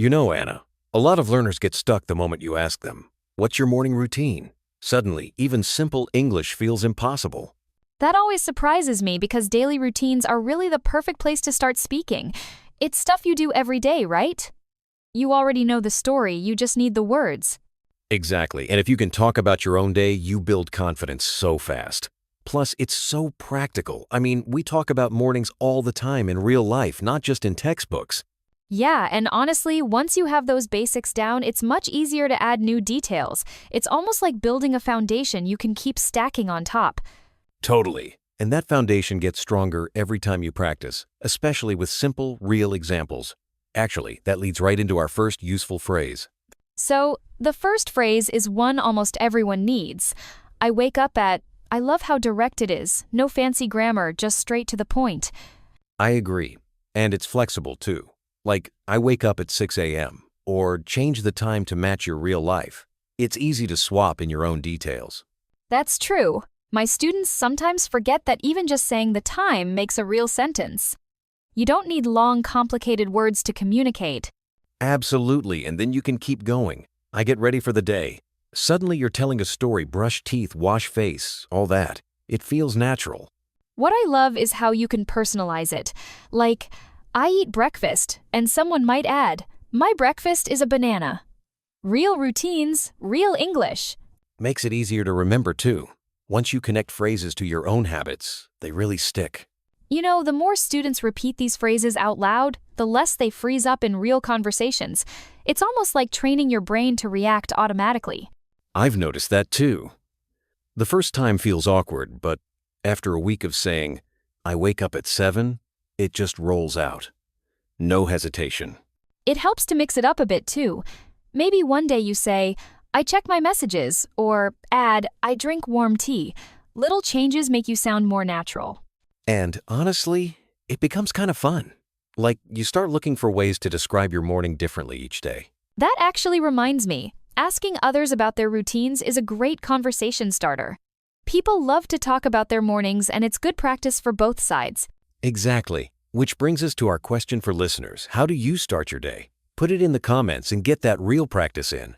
Anna, a lot of learners get stuck the moment you ask them, "What's your morning routine?" Suddenly, even simple English feels impossible. That always surprises me because daily routines are really the perfect place to start speaking. It's stuff you do every day, right? You already know the story, you just need the words. Exactly, and if you can talk about your own day, you build confidence so fast. Plus, it's so practical. I mean, we talk about mornings all the time in real life, not just in textbooks. Yeah, and honestly, once you have those basics down, it's much easier to add new details. It's almost like building a foundation you can keep stacking on top. Totally. And that foundation gets stronger every time you practice, especially with simple, real examples. Actually, that leads right into our first useful phrase. So, the first phrase is one almost everyone needs. I wake up at, I love how direct it is, no fancy grammar, just straight to the point. I agree. And it's flexible too. Like, I wake up at 6 a.m. or change the time to match your real life. It's easy to swap in your own details. That's true. My students sometimes forget that even just saying the time makes a real sentence. You don't need long, complicated words to communicate. Absolutely, and then you can keep going. I get ready for the day. Suddenly you're telling a story, brush teeth, wash face, all that. It feels natural. What I love is how you can personalize it. Like, I eat breakfast, and someone might add, my breakfast is a banana. Real routines, real English. Makes it easier to remember too. Once you connect phrases to your own habits, they really stick. You know, the more students repeat these phrases out loud, the less they freeze up in real conversations. It's almost like training your brain to react automatically. I've noticed that too. The first time feels awkward, but after a week of saying, I wake up at 7, it just rolls out. No hesitation. It helps to mix it up a bit too. Maybe one day you say, I check my messages, or add, I drink warm tea. Little changes make you sound more natural. And honestly, it becomes kind of fun. Like, you start looking for ways to describe your morning differently each day. That actually reminds me, asking others about their routines is a great conversation starter. People love to talk about their mornings, and it's good practice for both sides. Exactly. Which brings us to our question for listeners. How do you start your day? Put it in the comments and get that real practice in.